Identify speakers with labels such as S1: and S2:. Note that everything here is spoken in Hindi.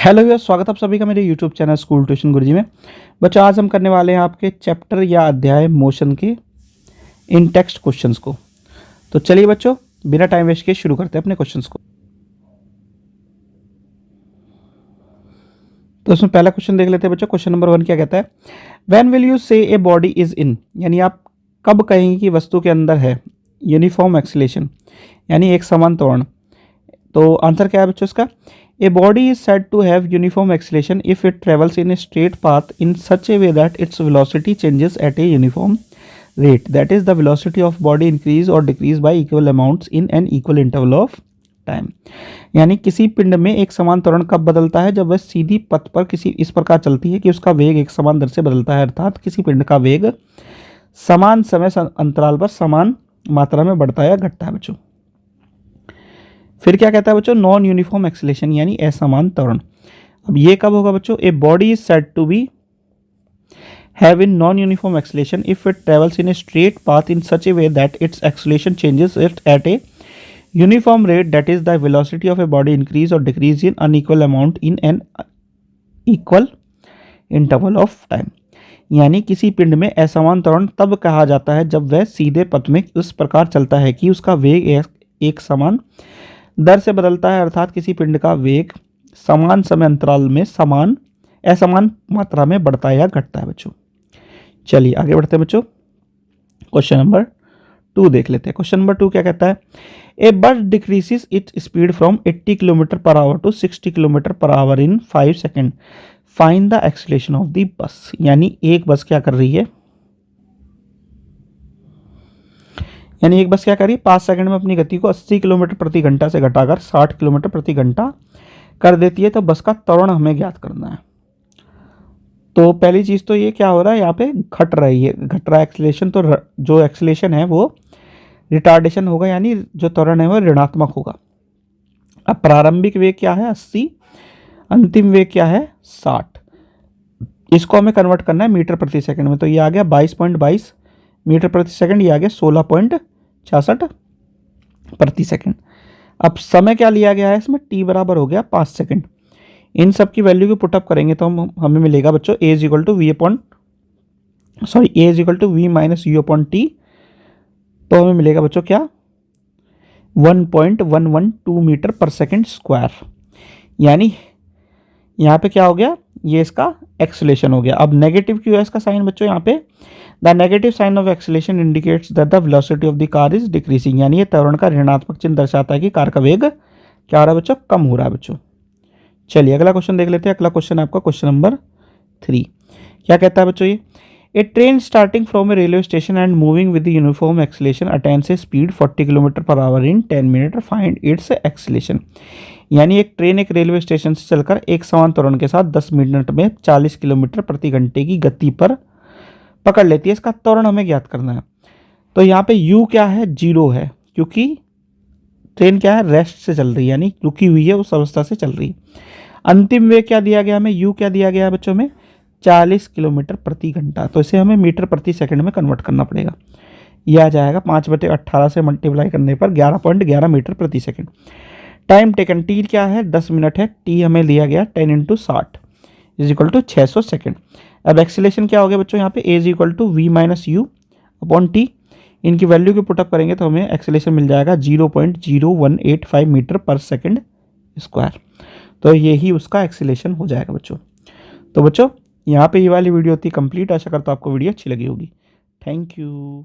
S1: हेलो व्यूअर्स, स्वागत है आप सभी का मेरे यूट्यूब चैनल स्कूल ट्यूशन गुरुजी में। बच्चों, आज हम करने वाले हैं आपके चैप्टर या अध्याय मोशन के इन टेक्स्ट क्वेश्चंस को। तो चलिए बच्चों, बिना टाइम वेस्ट किए शुरू करते हैं अपने क्वेश्चंस को। तो इसमें पहला क्वेश्चन देख लेते हैं बच्चों। क्वेश्चन नंबर 1 क्या कहता है? व्हेन विल यू से ए बॉडी इज इन, यानी आप कब कहेंगे कि वस्तु के अंदर है यूनिफॉर्म एक्सीलरेशन, यानी एक समान त्वरण। तो आंसर क्या है बच्चों इसका? A body is said to have uniform acceleration if it travels in a straight path in such a way that its velocity changes at a uniform rate. That is, the velocity of body increase or decrease by equal amounts in an equal interval of time. यानी किसी पिंड में एक समान त्वरण कब बदलता है? जब वह सीधी पथ पर किसी इस प्रकार चलती है कि उसका वेग एक समान दर से बदलता है, अर्थात किसी पिंड का वेग समान समय अंतराल पर समान मात्रा में बढ़ता है या घटता है बच्चों। फिर क्या कहता है बच्चों? नॉन यूनिफॉर्म एक्सीलरेशन, यानी असमान त्वरण। अब ये कब होगा बच्चों? A body is said to be have in non uniform acceleration if it travels in a straight path in such a way that its acceleration changes it at a uniform rate, that is the velocity of a body increase और decrease in unequal amount in an equal interval of time. यानी किसी पिंड में असमान त्वरण तब कहा जाता है जब वह सीधे पथ में इस प्रकार चलता है कि उसका वेग एक समान दर से बदलता है, अर्थात किसी पिंड का वेग समान समय अंतराल में असमान मात्रा में बढ़ता है या घटता है बच्चों। चलिए आगे बढ़ते हैं बच्चों। क्वेश्चन नंबर 2 देख लेते हैं। क्वेश्चन नंबर 2 क्या कहता है? A bus decreases its speed from 80 kilometer per hour to 60 kilometer per hour in 5 second, find the acceleration of the bus. यानी एक बस क्या कर रही है? यानी एक बस क्या करी? 5 सेकंड में अपनी गति को 80 किलोमीटर प्रति घंटा से घटाकर 60 किलोमीटर प्रति घंटा कर देती है। तो बस का त्वरण हमें ज्ञात करना है। तो पहली चीज़ तो ये क्या हो रहा है, यहाँ पे घट रही है, घट रहा है एक्सीलरेशन। तो जो एक्सीलरेशन है वो रिटार्डेशन होगा, यानी जो त्वरण है वो ऋणात्मक होगा। अब प्रारंभिक वेग क्या है? 80, अंतिम वेग क्या है? 60। इसको हमें कन्वर्ट करना है मीटर प्रति सेकंड में। तो ये आ गया 22.22 मीटर प्रति सेकंड, ये आ गया 16.66 प्रति सेकंड। अब समय क्या लिया गया है इसमें? t बराबर हो गया 5 सेकंड। इन सब की वैल्यू को पुटअप करेंगे तो हमें मिलेगा बच्चों a is equal to v minus u upon t. तो हमें मिलेगा बच्चों क्या? 1.112 मीटर पर सेकंड स्क्वायर। यानी यहाँ पे क्या हो गया? ये इसका एक्सीलरेशन हो गया। अब नेगेटिव क्यों है इसका साइन बच्चों? यहाँ पे the negative sign of acceleration indicates that the velocity of the car is decreasing, यानी ये त्वरण का ऋणात्मक चिन्ह दर्शाता है कि कार का वेग क्या हो रहा है बच्चों? कम हो रहा है बच्चों। चलिए अगला क्वेश्चन देख लेते हैं। अगला क्वेश्चन है आपका क्वेश्चन नंबर 3। क्या कहता है बच्चों? ये a train starting from a railway station and moving with the uniform acceleration attains a speed 40 kilometre per hour in 10 minute, find its acceleration. यानी एक ट्रेन एक रेलवे स्टेशन से चलकर एक समान त्वरण के साथ 10 मिनट में 40 किलोमीटर प्रति घंटे की गति पर पकड़ लेती है। इसका त्वरण हमें ज्ञात करना है। तो यहाँ पे u क्या है? 0 है, क्योंकि ट्रेन क्या है? रेस्ट से चल रही है, यानी रुकी हुई है, उस अवस्था से चल रही है। अंतिम वेग क्या दिया गया हमें? u क्या दिया गया है बच्चों में? 40 किलोमीटर प्रति घंटा। तो इसे हमें मीटर प्रति सेकंड में कन्वर्ट करना पड़ेगा। यह आ जाएगा 5/18 से मल्टीप्लाई करने पर 11.11 मीटर प्रति सेकंड। टाइम टेकन t क्या है? 10 मिनट है। t हमें लिया गया 10 × 60 इज इक्वल टू 600 सेकेंड। अब एक्सीलरेशन क्या हो गया बच्चों? यहाँ पे a is equal to v minus u upon t. इनकी वैल्यू को पुटअप करेंगे तो हमें एक्सीलरेशन मिल जाएगा 0.0185 मीटर पर सेकंड स्क्वायर। तो यही उसका एक्सीलरेशन हो जाएगा बच्चों। तो बच्चों यहाँ पे ये वाली वीडियो होती कंप्लीट। आशा करता हूँ आपको वीडियो अच्छी लगी होगी। Thank you.